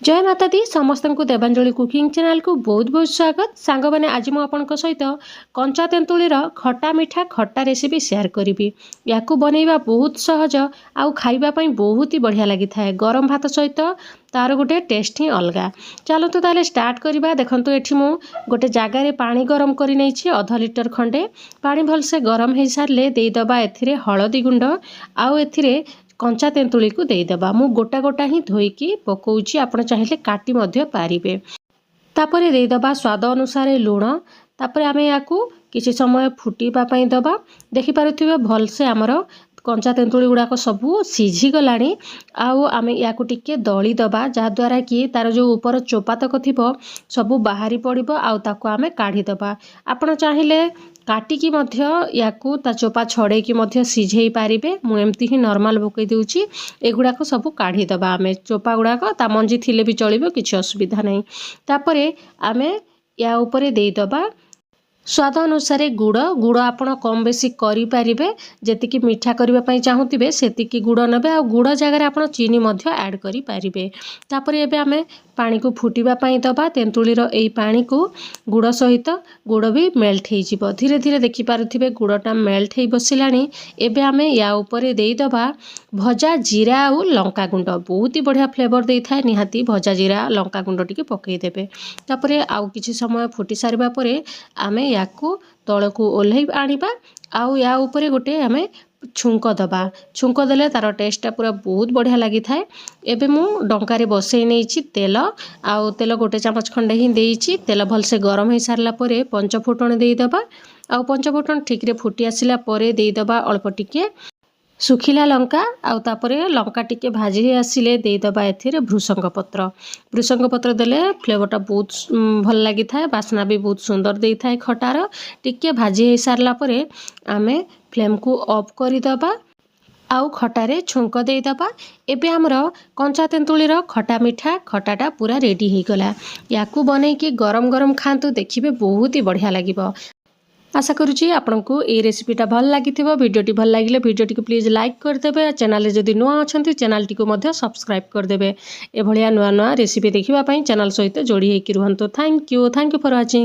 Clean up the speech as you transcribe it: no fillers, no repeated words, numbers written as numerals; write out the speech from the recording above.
जय माता दी समस्त को देवांजलि कुकिंग चैनल को बहुत बहुत स्वागत। सांग मैंने आज मुझे सहित कंचा तेंतुलीर खटा मिठा खट्टा रेसिपी शेयर करी। या बनैबा बहुत सहज आउ खाइबापी बहुत ही बढ़िया लगी था। गरम भात सहित तार गोटे टेस्ट ही अलग। चलतु ताले स्टार्ट करवा। देखु ये मु गोटे जगार पानी गरम कर अध लिटर खंडे पानी भलसे गरम हो सारे देदेबा ए हलदी गुंड आउ ए कंचा तेंतुली को देदेबा। मु गोटा गोटा ही धोईकी पकाउची, आपण चाहिए काटी मध्य पारिबे। तापरे देदेबा स्वाद अनुसार लुण। तापरे आमे याकू किछि समय फुटीबा पई दबा। देखि पारुथिबे भलसे आमर कंचा तेंतुली गुड़ाक सबू सीझी गलानी। आउ आमे याकू टिके दली दबा जहाद्वारा कि तार जो ऊपर चोपातक थिबो सबू बाहरी पड़िबो आउ ताकू आमे काढ़ी दबा। आपण चाहिए काटिकी मध्य याकू ता चोपा छड़े की मध्य सीझेई पारिबे। मु एमती ही नॉर्मल पकई देउची। एगुड़ाक सबू काढ़ी दबा। आमे चोपा गुड़ाक ता मंजी थिले भी चलिबो, किछि असुविधा नहीं। तापरे आमे या ऊपरे देई दबा स्वाद अनुसार गुड़। गुड़ आपण कम बेसी करि पारिबे, जेतिकी मीठा करबा पई चाहुतिबे सेतिकी गुड़ नेबे। आ गुड़ जगह आपण चीनी मध्य ऐड करि पारिबे। तापरे एबे आमे पानी को फुटीबा पई दबा। तेंतुलीर एई पानी को गुड़ सहित गुड़ भी मेल्ट हो जिवो। धीरे धीरे देखि पारुथिबे गुड़टा मेल्ट हो बसिलानी। एबे आमे या ऊपरे देई दबा भजा जीरा आउ लंका गुंड। बहुत ही बढ़िया फ्लेवर देई थाए। निहाती भजा जीरा लंका गुंड टिके पकई देबे। तापरे आउ किछि समय फुटी सारिबा परे आमे याकू तळकू ओल्है आनिबा। आउ या ऊपरे गोटे आमे छुंक दबा। छुंक देले तार टेस्टा पूरा बहुत बढ़िया लगी थाए। एबे मु डंका रे बसई नेइछि तेल। आउ तेल गोटे चामच खंडे ही देइछि। तेल भलसे गरम हो सारला परे पंचफुटण देई दबा। आउ पंचफुटण ठीक रे फुटी आसिला परे देई दबा अल्प टिके सुखिला लंका। आउ तापरे लंका टिके भाजी आसिले देई दबा एथिरे भृषंग पत्र। भृषंग पत्र देले फ्लेवरटा बहुत भल लगी थाए। बास्ना भी बहुत सुंदर देई थाए खटार। टिके भाजी हो सारला परे आमे फ्लेम को ऑफ करि दबा। आउ खटारे छुंक देई दबा। एबे हमर कंचा तेंतुलीर खटा मिठा खटाटा पूरा रेडी हो गला। याकू बनैकी गरम गरम खांतु, देखिबे बहुत ही बढ़िया लागिबो। आशा करुँची आपको ये रेसिपीटा भल लगी। वीडियोटी भल लगे वीडियोटी को प्लीज लाइक करदे। चैनल जदि नुआ अच्छा चैनल टी सब्सक्राइब करदे। एभलिया नुआ नुआ रेसिपी देखिबा पई चैनल सहित जोड़ी होकर रुहंतु। Thank you for watching.